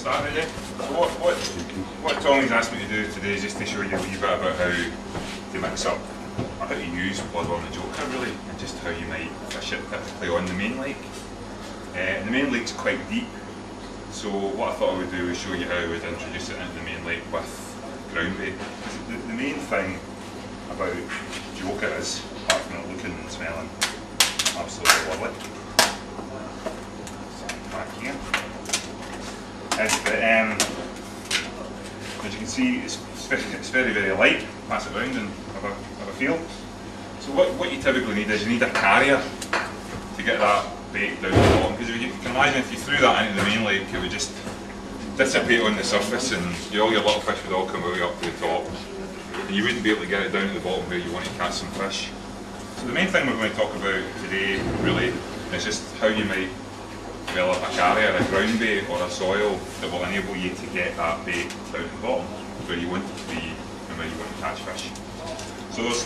started, yeah? So what Tommy's asked me to do today is just to show you a wee bit about how to mix up, or how to use Bloodworm and Joker really, and just how you might fish it typically on the main lake. And the main lake's quite deep, so what I thought I would do is show you how I would introduce it into the main lake with groundbait. The main thing about Joker is, apart from it looking and smelling absolutely lovely, back here, is that as you can see it's very, very light. Pass it around and have a feel. So what you typically need is you need a carrier to get that bait down the bottom, because you can imagine if you threw that into the main lake, it would just dissipate on the surface and all your little fish would all come way up to the top, and you wouldn't be able to get it down to the bottom where you want to catch some fish. So the main thing we're going to talk about today really is just how you might develop a carrier, a ground bait or a soil that will enable you to get that bait down to the bottom where you want it to be and where you want to catch fish. So there's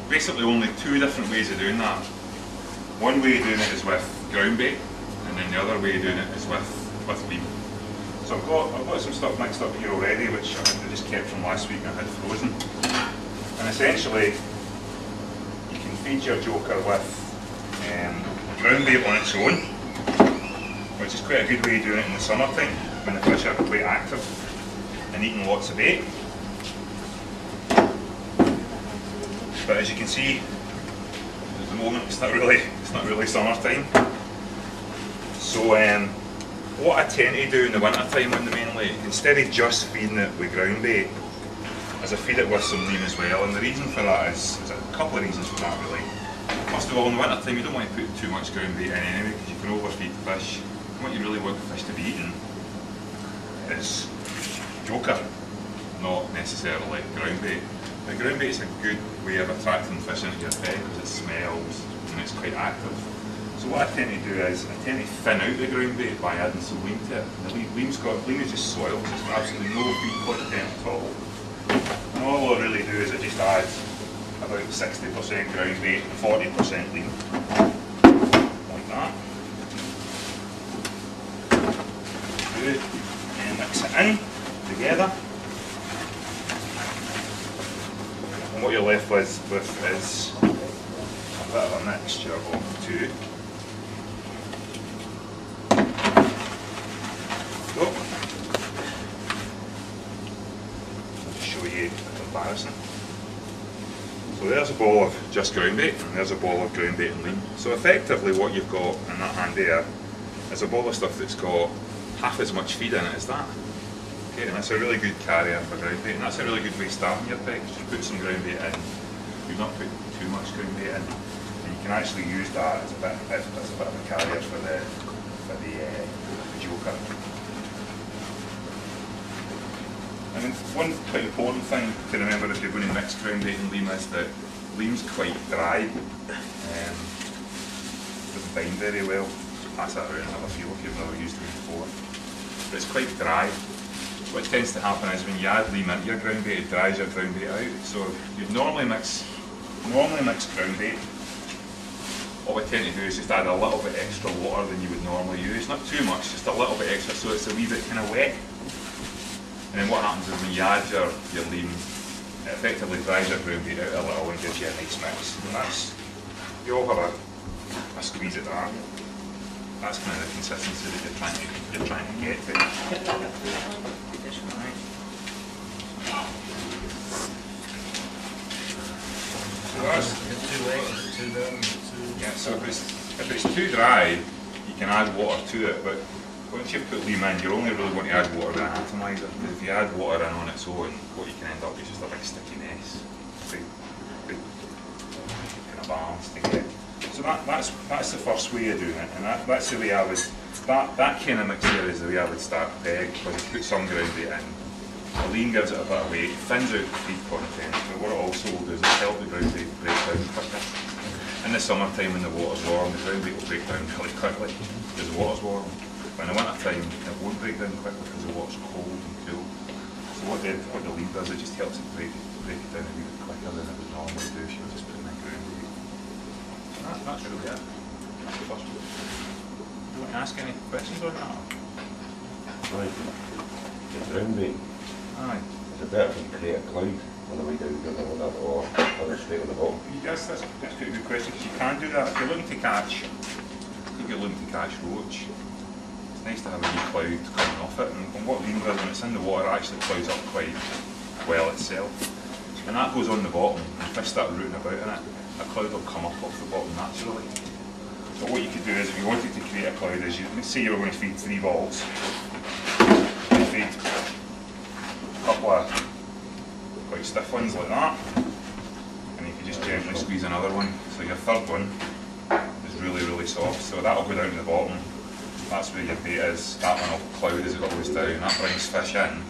basically only two different ways of doing that. One way of doing it is with ground bait, and then the other way of doing it is with leam. So I've got some stuff mixed up here already, which I just kept from last week and I had frozen. And essentially, you can feed your Joker with ground bait on its own, which is quite a good way of doing it in the summertime when the fish are quite active and eating lots of bait. But as you can see, at the moment it's not really summertime. So what I tend to do in the winter time on the main lake, instead of just feeding it with ground bait, is I feed it with some leam as well. And the reason for that is a couple of reasons for that really. First of all, in the winter time you don't want to put too much ground bait in anyway, because you can overfeed the fish. What you really want the fish to be eating is Joker, not necessarily ground bait. The ground bait is a good way of attracting fish into your bed because it smells and it's quite active. So what I tend to do is I tend to thin out the ground bait by adding some leam to it. And the leam is just soil, so it's absolutely no feed content at all. And all I really do is I just add about 60% ground bait and 40% leam, like that. Good. And mix it in together. And what you're left with is a bit of a mixture of the two. So, I'll just show you a comparison. So there's a ball of just ground bait, and there's a ball of ground bait and leam. So effectively what you've got in that hand there is a ball of stuff that's got half as much feed in it as that. Okay, and that's a really good carrier for ground bait, and that's a really good way of starting your peg. You put some ground bait in, you've not put too much ground bait in, and you can actually use that as a bit of a carrier for the Joker. And then one quite important thing to remember if you're going to mix ground bait and leam is that leam's quite dry. It doesn't bind very well. Pass that around and have a feel if you've never used leam before. But it's quite dry. What tends to happen is when you add leam into your ground bait, it dries your ground bait out. So you'd normally mix ground bait. What we tend to do is just add a little bit extra water than you would normally use. Not too much, just a little bit extra so it's a wee bit kind of wet. And then what happens is when you add your leam, it effectively dries your ground bait out a little and gives you a nice mix. And that's, you all have a squeeze at that. That's kind of the consistency that you're trying to get to. So that's yeah. So if it's too dry, you can add water to it. But once you've put leam in, you're only really going to add water in an atomizer. Because if you add water in on its own, what you can end up is just a big sticky mess. Big kind of balance to get. So that's the first way of doing it, and that's the way I would. That kind of mixture is the way I would start the peg, because you put some ground bait in. The lean gives it a bit of weight, thins out the feed content, but what it also will do is help the ground bait break down quicker. In the summertime when the water's warm, the ground bait will break down really quickly because the water's warm. But in the winter time, it won't break down quickly because the water's cold and cool. So what the lean does, it just helps it break it down a wee bit quicker than it would normally do if you were just putting in ground bait. That's really it. That's the first one. Do you want to ask any questions on that? Right. The groundbait. Aye. Is it better if you create a cloud on the way down, or that, or put it straight on the bottom? That's quite a good question, because you can do that. If you're looking to catch, if you're looking to catch roach, it's nice to have a wee cloud coming off it, and what leam does when it's in the water, it actually clouds up quite well itself. When that goes on the bottom, and fish start rooting about in it, a cloud will come up off the bottom naturally. But what you could do is, if you wanted to create a cloud, is let's say you were going to feed 3 balls, you feed a couple of quite stiff ones like that, and you could just gently squeeze another one, so your third one is really, really soft, so that'll go down to the bottom. That's where your bait is. That one will cloud as it goes down, that brings fish in,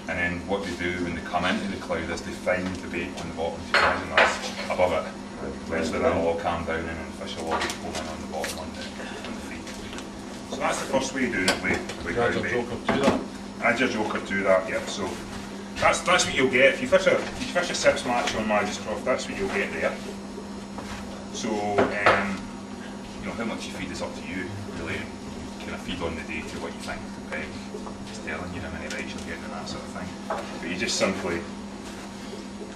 and then what they do when they come into the cloud is they find the bait on the bottom, so imagine that's above it. Eventually that'll all calm down and then fish will all be going on the bottom on the feet. So that's the first way of doing it with ground bait. Add your joker to that, yeah. So that's what you'll get. If you fish a 6 match on Magiscroft, that's what you'll get there. So you know, how much you feed is up to you, really. Kind of feed on the day to what you think the peg is telling you how many bites you'll get and that sort of thing. But you just simply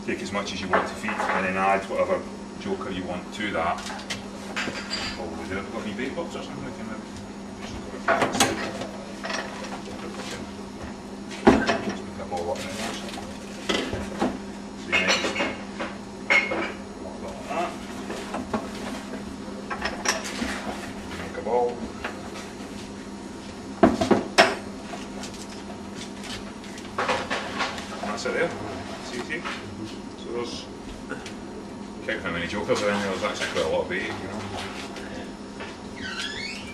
take as much as you want to feed and then add whatever joker you want to that. Probably do it. Got any bait box or something? We can just pick a ball up in there. So you might just lock that on that. Make a ball. And that's it there. See? So there's, count how many jokers are in there, there's actually quite a lot of bait, you know.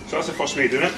So that's the first way of doing it.